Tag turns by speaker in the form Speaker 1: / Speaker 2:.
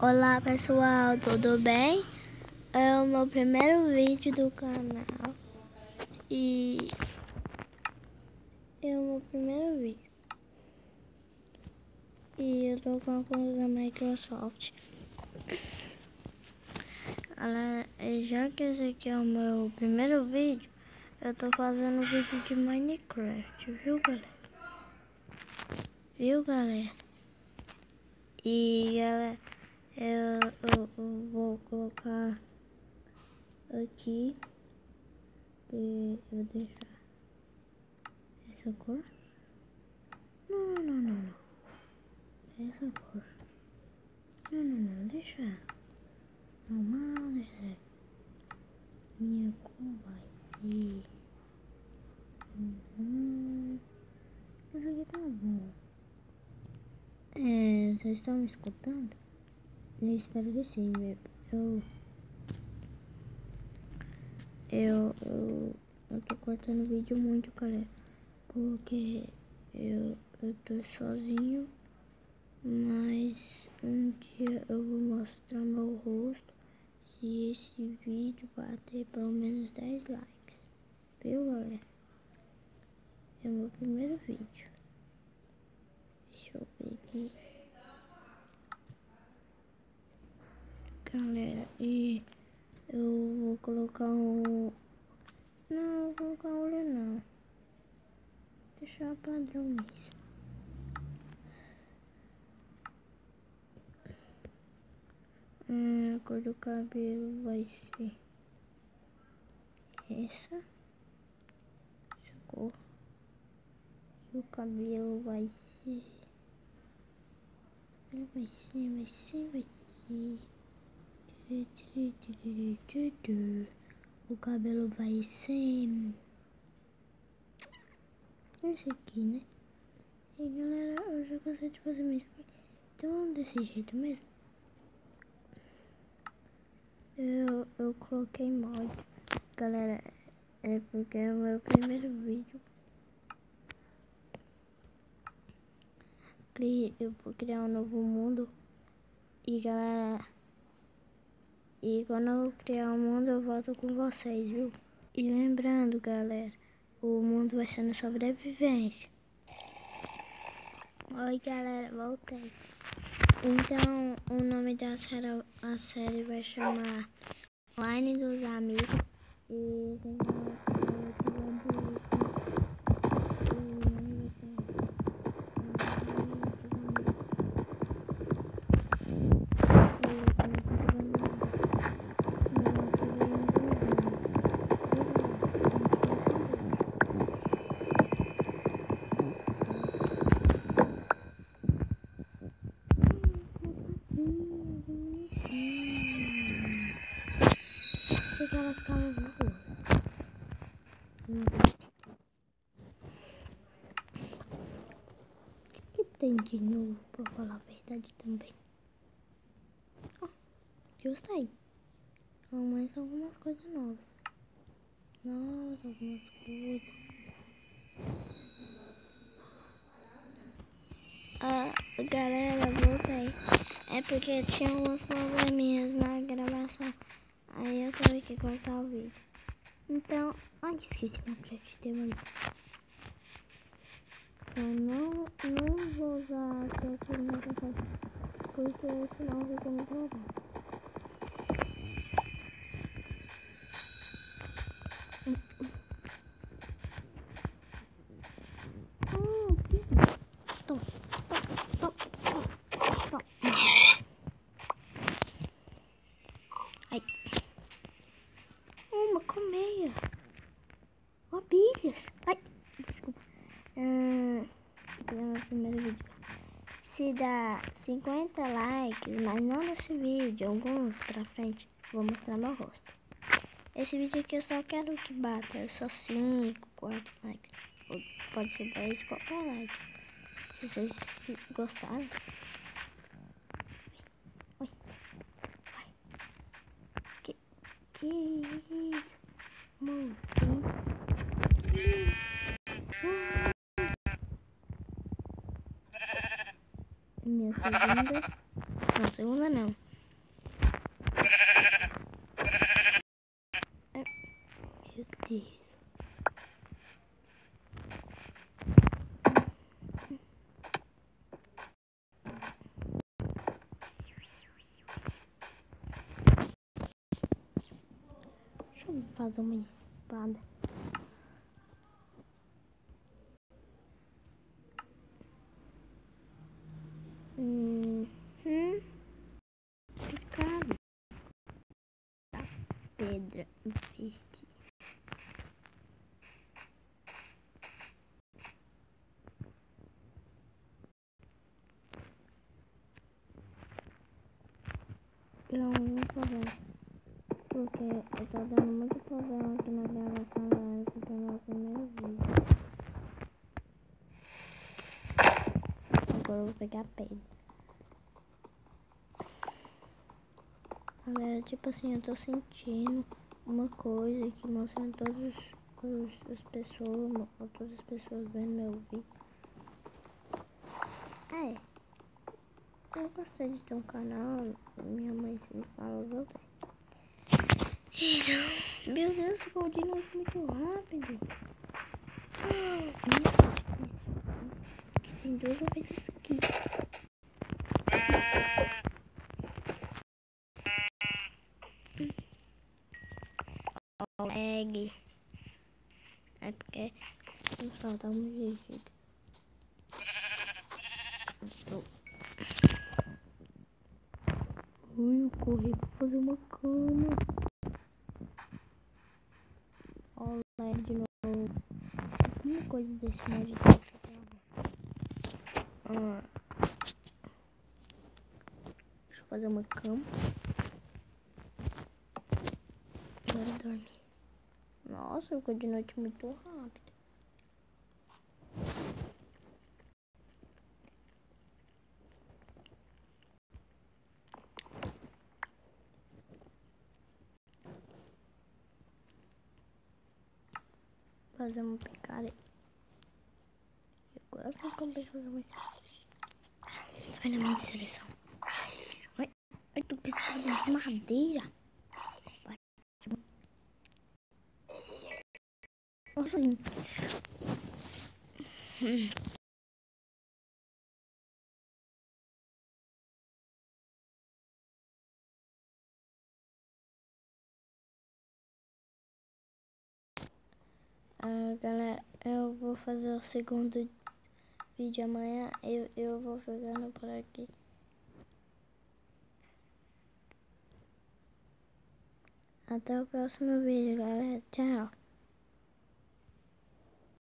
Speaker 1: Olá pessoal, tudo bem? É o meu primeiro vídeo do canal e eu tô com a conta da Microsoft. Galera, já que esse aqui é o meu primeiro vídeo, eu tô fazendo vídeo de Minecraft, viu galera? E galera, eu vou colocar aqui, eu vou deixar essa cor. Não. Essa cor. Não, deixa normal, deixa. Minha cor vai ser. Essa aqui tá bom. Vocês estão me escutando? Eu espero que sim, eu tô cortando o vídeo muito, galera, porque eu tô sozinho, mas um dia eu vou mostrar meu rosto se esse vídeo bater pelo menos 10 likes, viu galera? É o meu primeiro vídeo. Deixa eu ver aqui, galera, e eu vou colocar um... Não, vou colocar olho não. Deixar padrão mesmo. A cor do cabelo vai ser essa cor. E o cabelo vai ser... Vai ser... O cabelo vai ser... esse aqui, né? E galera, eu já cansei de fazer minha skin. Então desse jeito mesmo. Eu coloquei mods, galera, é porque é o meu primeiro vídeo. Eu vou criar um novo mundo. E galera, e quando eu criar um mundo eu volto com vocês, viu? E lembrando galera, o mundo vai ser na sobrevivência. Oi galera, voltei. Então o nome da série vai chamar Line dos Amigos. E achei que ela ficava voando. O que tem de novo, pra falar a verdade também? Gostei. Mas algumas coisas novas. Algumas coisas. Galera, voltei. É porque tinha alguns probleminhas na gravação. Aí eu tive que cortar o vídeo. Então, ai, esqueci meu crédito, demorou. Eu não vou usar criativo na canção, porque senão fica muito legal. Ai. Uma colmeia. Abelhas. Ai, desculpa. Meu primeiro vídeo. Se dá 50 likes, mas não nesse vídeo, alguns pra frente, vou mostrar meu rosto. Esse vídeo aqui eu só quero que bata só 5, 4 likes. Ou pode ser 10, qualquer like. Se vocês gostaram. Oi. Que isso? Minha segunda... Não, segunda não. fazer uma espada. Picado. Pedra verde. Não vou fazer, porque eu tô dando muito problema aqui na gravação, galera, porque é o meu primeiro vídeo. Agora eu vou pegar pedra. Galera, tipo assim, eu tô sentindo uma coisa aqui mostrando todas as pessoas vendo meu vídeo. Eu gostei de ter um canal, minha mãe sempre fala, eu tenho. Então, meu Deus, ficou de novo muito rápido. Olha só, aqui tem duas ovelhas aqui. Lag. É porque não falta um jeito. Eu corri pra fazer uma cama. Olha lá de novo. Alguma coisa desse mod de deixa eu fazer uma cama. Agora dormir. Nossa, ficou de noite muito rápido. Fazer uma picareta. Agora sim comprei fazer uma espada. Vai na minha seleção. Eu tô precisando de madeira. Nossa, galera, eu vou fazer o segundo vídeo amanhã. Eu vou jogando por aqui. Até o próximo vídeo, galera. Tchau.